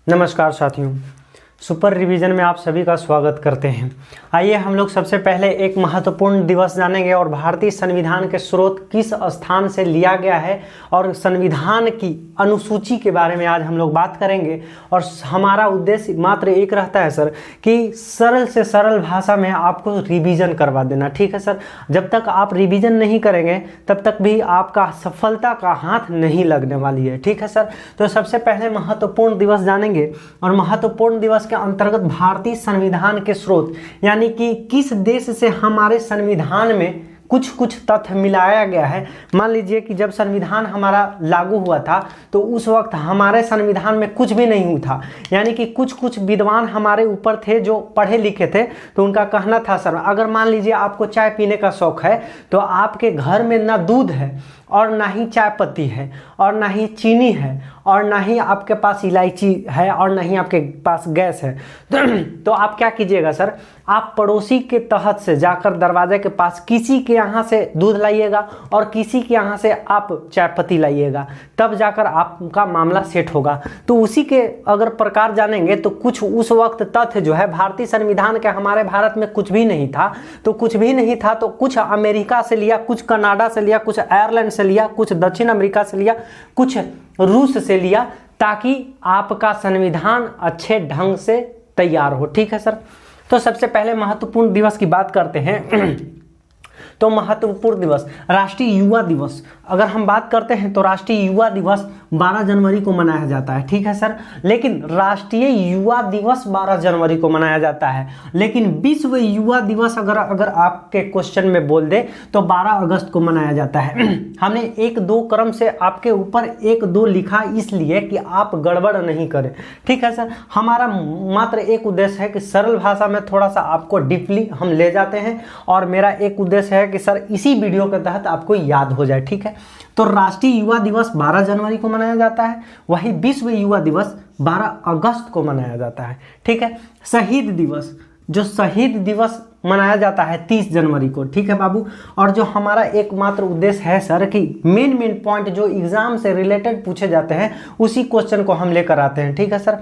नमस्कार साथियों, super revision में आप सभी का स्वागत करते हैं। आइए हम लोग सबसे पहले एक महत्वपूर्ण दिवस जानेंगे और भारतीय संविधान के स्रोत किस स्थान से लिया गया है और संविधान की अनुसूची के बारे में आज हम लोग बात करेंगे। और हमारा उद्देश्य मात्र एक रहता है सर कि सरल से सरल भाषा में आपको रिवीजन करवा देना। ठीक है सर, जब तक आप रिवीजन नहीं करेंगे तब तक भी आपका सफलता का हाथ नहीं लगने वाली है। ठीक है सर, तो सबसे पहले महत्वपूर्ण दिवस जानेंगे और महत्वपूर्ण दिवस के अंतर्गत भारतीय संविधान के स्रोत यानी कि किस देश से हमारे संविधान में कुछ कुछ तथ्य मिलाया गया है। मान लीजिए कि जब संविधान हमारा लागू हुआ था तो उस वक्त हमारे संविधान में कुछ भी नहीं हुआ था, यानी कि कुछ कुछ विद्वान हमारे ऊपर थे जो पढ़े लिखे थे, तो उनका कहना था सर अगर मान लीजिए आपको चाय पीने का शौक है तो आपके घर में ना दूध है और ना ही चाय पत्ती है और ना ही चीनी है और ना ही आपके पास इलायची है और ना ही आपके पास गैस है, तो आप क्या कीजिएगा सर, आप पड़ोसी के तहत से जाकर दरवाजे के पास किसी के यहाँ से दूध लाइएगा और किसी के यहाँ से आप चाय पत्ती लाइएगा, तब जाकर आपका मामला सेट होगा। तो उसी के अगर प्रकार जानेंगे तो कुछ उस वक्त तथ्य जो है भारतीय संविधान के हमारे भारत में कुछ भी नहीं था, तो कुछ भी नहीं था तो कुछ अमेरिका से लिया, कुछ कनाडा से लिया, कुछ आयरलैंड से लिया, कुछ दक्षिण अमेरिका से लिया, कुछ रूस से लिया, ताकि आपका संविधान अच्छे ढंग से तैयार हो। ठीक है सर, तो सबसे पहले महत्वपूर्ण दिवस की बात करते हैं। तो महत्वपूर्ण दिवस राष्ट्रीय युवा दिवस, अगर हम बात करते हैं तो राष्ट्रीय युवा दिवस 12 जनवरी को मनाया जाता है। ठीक है सर, लेकिन राष्ट्रीय युवा दिवस 12 जनवरी को मनाया जाता है, लेकिन विश्व युवा दिवस अगर आपके क्वेश्चन में बोल दे तो 12 अगस्त को मनाया जाता है। हमने 1-2 क्रम से आपके ऊपर 1-2 लिखा इसलिए कि आप गड़बड़ नहीं करें। ठीक है सर, हमारा मात्र एक उद्देश्य है कि सरल भाषा में थोड़ा सा आपको डीपली हम ले जाते हैं और मेरा एक उद्देश्य है कि सर इसी वीडियो के तहत आपको याद हो जाए। ठीक है, तो राष्ट्रीय युवा दिवस 12 जनवरी को मनाया जाता है, वही विश्व युवा दिवस 12 अगस्त को मनाया जाता है। ठीक है, शहीद दिवस, जो शहीद दिवस मनाया जाता है 30 जनवरी को। ठीक है बाबू, और जो हमारा एकमात्र उद्देश्य है सर कि मेन पॉइंट जो एग्जाम से रिलेटेड पूछे जाते हैं उसी क्वेश्चन को हम लेकर आते हैं। ठीक है सर,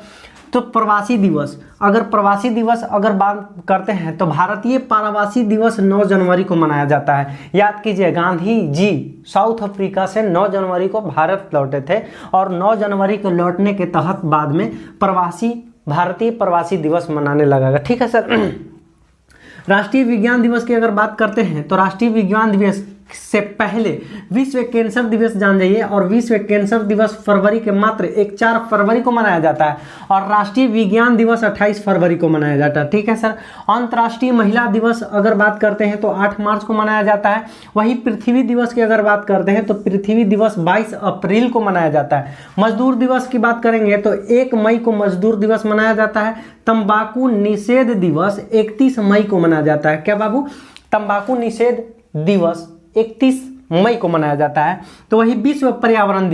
तो प्रवासी दिवस, अगर प्रवासी दिवस अगर बात करते हैं तो भारतीय प्रवासी दिवस 9 जनवरी को मनाया जाता है। याद कीजिए गांधी जी साउथ अफ्रीका से 9 जनवरी को भारत लौटे थे और 9 जनवरी को लौटने के तहत बाद में भारतीय प्रवासी दिवस मनाने लगा। ठीक है सर, राष्ट्रीय विज्ञान दिवस की अगर बात करते हैं तो राष्ट्रीय विज्ञान दिवस से पहले विश्व कैंसर दिवस जान जाइए, और विश्व कैंसर दिवस फरवरी के मात्र 4 फरवरी को मनाया जाता है और राष्ट्रीय विज्ञान दिवस 28 फरवरी को मनाया जाता है। ठीक है सर, अंतर्राष्ट्रीय महिला दिवस अगर बात करते हैं तो 8 मार्च को मनाया जाता है। वही पृथ्वी दिवस की अगर बात करते हैं तो पृथ्वी दिवस 22 अप्रैल को मनाया जाता है। मजदूर दिवस की बात करेंगे तो 1 मई को मजदूर दिवस मनाया जाता है। तंबाकू निषेध दिवस 31 मई को मनाया जाता है। क्या बाबू, तंबाकू निषेध दिवस 31 मई को मनाया जाता है। तो वही विश्व पर्यावरण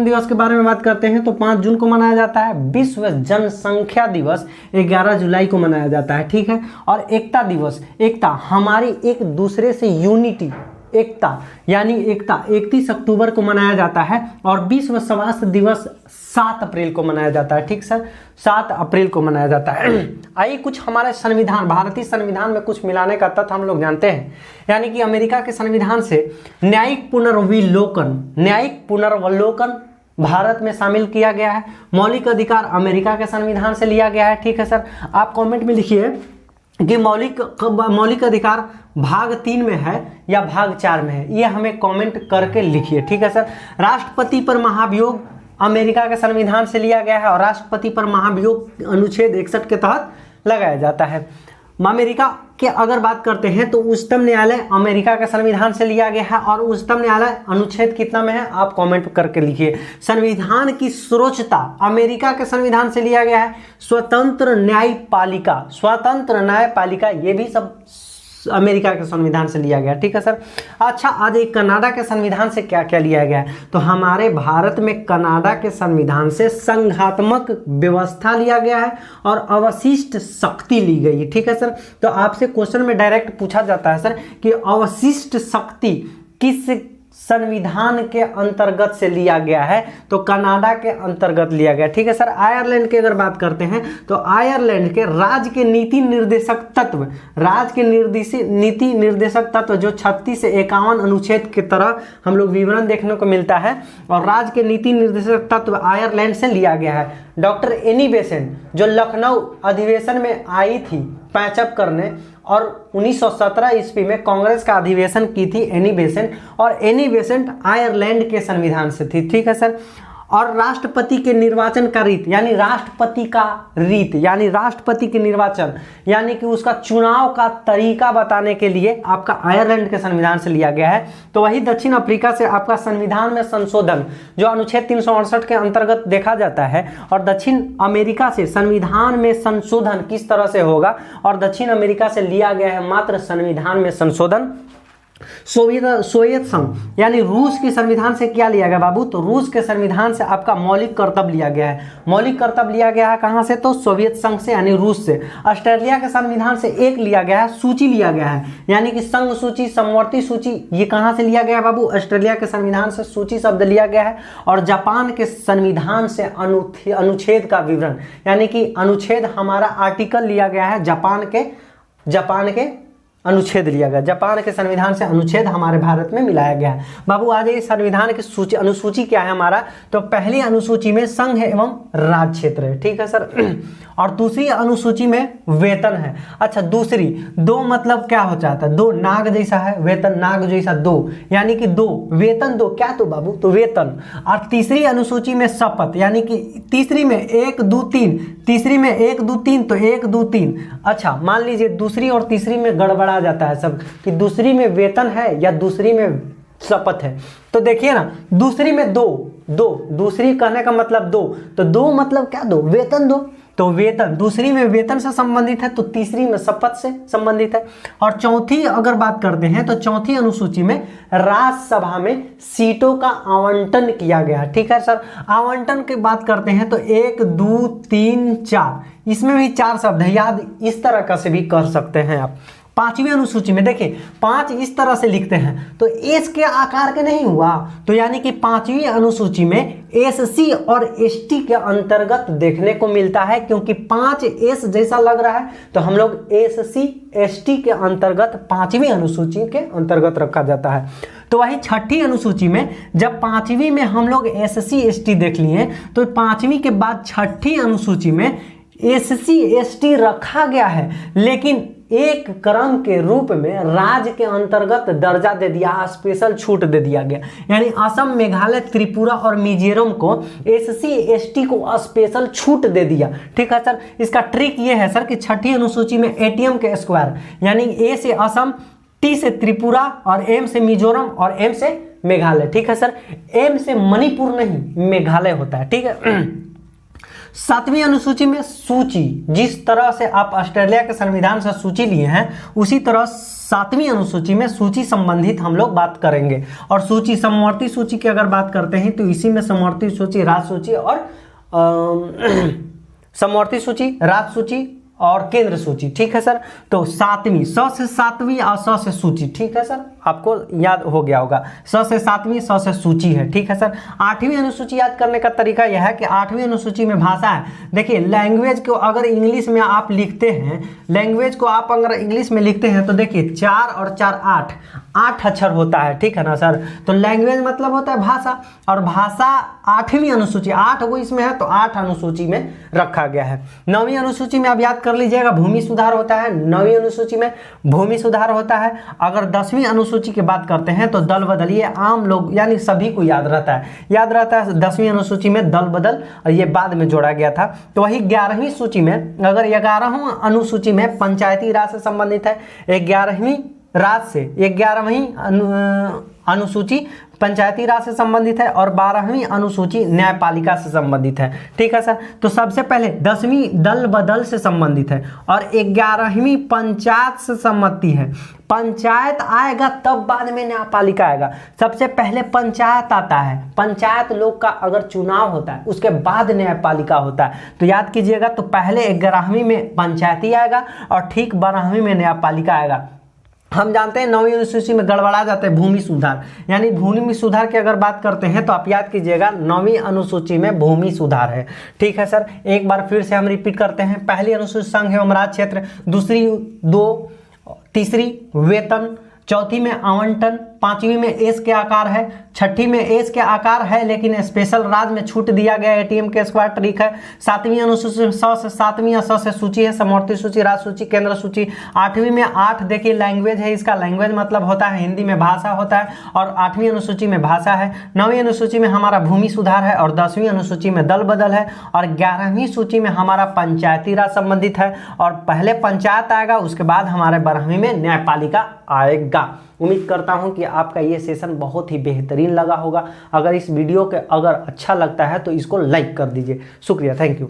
दिवस के बारे में बात करते हैं तो 5 जून को मनाया जाता है। विश्व जनसंख्या दिवस 11 जुलाई को मनाया जाता है। ठीक है, और एकता दिवस, एकता हमारी एक दूसरे से यूनिटी, एकता यानी एकता 31 अक्टूबर को मनाया जाता है और विश्व स्वास्थ्य दिवस 7 अप्रैल को मनाया जाता है। ठीक सर, 7 अप्रैल को मनाया जाता है। आइए कुछ हमारे संविधान, भारतीय संविधान में कुछ मिलाने का तथ्य हम लोग जानते हैं, यानी कि अमेरिका के संविधान से न्यायिक पुनर्वलोकन भारत में शामिल किया गया है। मौलिक अधिकार अमेरिका के संविधान से लिया गया है। ठीक है सर, आप कमेंट में लिखिए कि मौलिक अधिकार भाग 3 में है या भाग 4 में है, ये हमें कमेंट करके लिखिए। ठीक है सर, राष्ट्रपति पर महाभियोग अमेरिका के संविधान से लिया गया है और राष्ट्रपति पर महाभियोग अनुच्छेद 61 के तहत लगाया जाता है। अमेरिका के अगर बात करते हैं तो उच्चतम न्यायालय अमेरिका के संविधान से लिया गया है और उच्चतम न्यायालय अनुच्छेद कितना में है आप कमेंट करके लिखिए। संविधान की सर्वोच्चता अमेरिका के संविधान से लिया गया है। स्वतंत्र न्यायपालिका ये भी सब अमेरिका के संविधान से लिया गया। ठीक है सर, अच्छा आज एक कनाडा के संविधान से क्या क्या लिया गया है, तो हमारे भारत में कनाडा के संविधान से संघात्मक व्यवस्था लिया गया है और अवशिष्ट शक्ति ली गई है। ठीक है सर, तो आपसे क्वेश्चन में डायरेक्ट पूछा जाता है सर कि अवशिष्ट शक्ति किस संविधान के अंतर्गत से लिया गया है, तो कनाडा के अंतर्गत लिया गया। ठीक है सर। आयरलैंड की अगर बात करते हैं तो आयरलैंड के राज्य के नीति निर्देशक तत्व, राज्य के नीति निर्देशक तत्व जो 36 से 51 अनुच्छेद की तरह हम लोग विवरण देखने को मिलता है, और राज्य के नीति निर्देशक तत्व आयरलैंड से लिया गया है। डॉक्टर एनी बेसेंट जो लखनऊ अधिवेशन में आई थी पैचअप करने, और 1917 ईस्वी में कांग्रेस का अधिवेशन की थी एनी बेसेंट, और एनी बेसेंट आयरलैंड के संविधान से थी। ठीक है सर। और राष्ट्रपति के निर्वाचन का रीत, यानी राष्ट्रपति का रीत यानी राष्ट्रपति के निर्वाचन यानी कि उसका चुनाव का तरीका बताने के लिए आपका आयरलैंड के संविधान से लिया गया है। तो वही दक्षिण अफ्रीका से आपका संविधान में संशोधन जो अनुच्छेद 368 के अंतर्गत देखा जाता है, और दक्षिण अमेरिका से संविधान में संशोधन किस तरह से होगा, और दक्षिण अमेरिका से लिया गया है मात्र संविधान में संशोधन। सोवियत संघ यानी रूस के संविधान से क्या लिया गया बाबू, तो रूस के संविधान से आपका मौलिक कर्तव्य लिया गया है। मौलिक कर्तव्य लिया गया है कहां से, तो सोवियत संघ से यानी रूस से। ऑस्ट्रेलिया के संविधान से एक लिया गया है, सूची लिया गया है, यानी कि संघ सूची, समवर्ती सूची, ये कहां से लिया गया है बाबू, ऑस्ट्रेलिया के संविधान से सूची शब्द लिया गया है। और जापान के संविधान से अनुच्छेद का विवरण, यानी कि अनुच्छेद हमारा आर्टिकल लिया गया है, जापान के अनुच्छेद लिया गया। जापान के संविधान से अनुच्छेद हमारे भारत में मिलाया गया है। बाबू आज ये संविधान की सूची अनुसूची क्या है हमारा, तो पहली अनुसूची में संघ एवं राज्य क्षेत्र है। ठीक है सर। और दूसरी अनुसूची में वेतन है। अच्छा, दूसरी दो मतलब क्या हो जाता है, दो नाग जैसा है, वेतन नाग जैसा दो, यानी कि दो वेतन, दो क्या तो बाबू, तो वेतन। और तीसरी अनुसूची में शपथ, यानी कि तीसरी में 1 2 3, तीसरी में 1 2 3, तो 1 2 3। अच्छा, मान लीजिए दूसरी और तीसरी में गड़बड़ा जाता है सब, कि दूसरी में वेतन है या दूसरी में शपथ है। तो देखिए ना, दूसरी में दो, दूसरी कहने का मतलब दो, तो दो मतलब क्या, दो वेतन, दो तो वेतन, दूसरी में वेतन से संबंधित है, तो तीसरी में शपथ से संबंधित है। और चौथी अगर बात करते हैं तो चौथी अनुसूची में राज्यसभा में सीटों का आवंटन किया गया। ठीक है सर। आवंटन की बात करते हैं तो 1 2 3 4, इसमें भी 4 शब्द है, याद इस तरह का से भी कर सकते हैं आप। पांचवी अनुसूची में देखिए 5 इस तरह से लिखते हैं, तो एस के आकार के नहीं हुआ, तो यानी कि पांचवी अनुसूची में एससी और एसटी के अंतर्गत देखने को मिलता है, क्योंकि 5 एस जैसा लग रहा है, तो हम लोग एससी एसटी के अंतर्गत पांचवी अनुसूची के अंतर्गत रखा जाता है। तो वही छठी अनुसूची में जब पांचवी में हम लोग एससी एसटी देख लिए, तो पांचवी के बाद छठी अनुसूची में एससी एसटी रखा गया है, लेकिन एक क्रम के रूप में राज्य के अंतर्गत दर्जा दे दिया, स्पेशल छूट दे दिया गया। यानी असम, मेघालय, त्रिपुरा और मिजोरम को एससी एसटी को स्पेशल छूट दे दिया। ठीक है सर। इसका ट्रिक ये है सर कि छठी अनुसूची में एटीएम के स्क्वायर, यानी ए से असम, टी से त्रिपुरा, और एम से मिजोरम, और एम से मेघालय। ठीक है सर। एम से मणिपुर नहीं, मेघालय होता है। ठीक है। सातवीं अनुसूची में सूची, जिस तरह से आप ऑस्ट्रेलिया के संविधान से सूची लिए हैं, उसी तरह सातवीं अनुसूची में सूची संबंधित हम लोग बात करेंगे। और सूची, समवर्ती सूची की अगर बात करते हैं तो इसी में समवर्ती सूची, राज्य सूची और समवर्ती सूची, राज्य सूची और केंद्र सूची। ठीक है सर। तो सातवीं, स से सातवीं और स से सूची। ठीक है सर, आपको याद हो गया होगा, स से सातवीं, स से सूची है। ठीक है सर। आठवीं अनुसूची याद करने का तरीका यह है कि आठवीं अनुसूची में भाषा है। देखिए, लैंग्वेज को अगर इंग्लिश में आप लिखते हैं, लैंग्वेज को आप अगर इंग्लिश में लिखते हैं तो देखिए 4 और 4 8 अक्षर होता है। ठीक है ना सर। तो लैंग्वेज मतलब होता है भाषा, और भाषा आठवीं अनुसूची, 8 वो इसमें है तो 8 अनुसूची में रखा गया है। नौवीं अनुसूची में आप याद कर लीजिएगा, भूमि सुधार होता है। नौवीं अनुसूची में भूमि सुधार होता है। अगर 10वीं अनुसूची की बात करते हैं तो दल बदल, ये आम लोग यानी सभी को याद रहता है 10वीं अनुसूची में दल बदल, और ये बाद में जोड़ा गया था। तो वही 11वीं सूची में, अगर 11वीं अनुसूची में पंचायती राज से संबंधित है, 11वीं राज्य से 11वीं अनुसूची पंचायती राज से संबंधित है, और 12वीं अनुसूची न्यायपालिका से संबंधित है। ठीक है सर। तो सबसे पहले 10वीं दल बदल से संबंधित है, और 11वीं पंचायत से सम्मति है। पंचायत आएगा तब बाद में न्यायपालिका आएगा। सबसे पहले पंचायत आता है, पंचायत लोग का अगर चुनाव होता है उसके बाद न्यायपालिका होता है। तो याद कीजिएगा, तो पहले 11वीं में पंचायती आएगा और ठीक 12वीं में न्यायपालिका आएगा। हम जानते हैं 9वीं अनुसूची में गड़बड़ा जाते हैं भूमि सुधार, यानी भूमि सुधार की अगर बात करते हैं तो आप याद कीजिएगा 9वीं अनुसूची में भूमि सुधार है। ठीक है सर, एक बार फिर से हम रिपीट करते हैं। पहली अनुसूची संघ एवं राज्य क्षेत्र, दूसरी 2, तीसरी वेतन, चौथी में आवंटन, पांचवी में एस के आकार है, छठी में एस के आकार है लेकिन स्पेशल राज्य में छूट दिया गया एटीएम के स्क्वायर ट्रिक है। सातवीं अनुसूची स से 7वीं स से सूची है, समवर्ती सूची, राज्य सूची, केंद्र सूची। आठवीं में 8 देखिए लैंग्वेज है, इसका लैंग्वेज मतलब होता है हिंदी में भाषा होता है, और 8वीं अनुसूची में भाषा है। 9वीं अनुसूची में हमारा भूमि सुधार है, और 10वीं अनुसूची में दल बदल है, और 11वीं सूची में हमारा पंचायती राज संबंधित है, और पहले पंचायत आएगा उसके बाद हमारे 12वीं में न्यायपालिका आएगा। उम्मीद करता हूं कि आपका ये सेशन बहुत ही बेहतरीन लगा होगा। अगर इस वीडियो के अगर अच्छा लगता है तो इसको लाइक कर दीजिए। शुक्रिया, थैंक यू।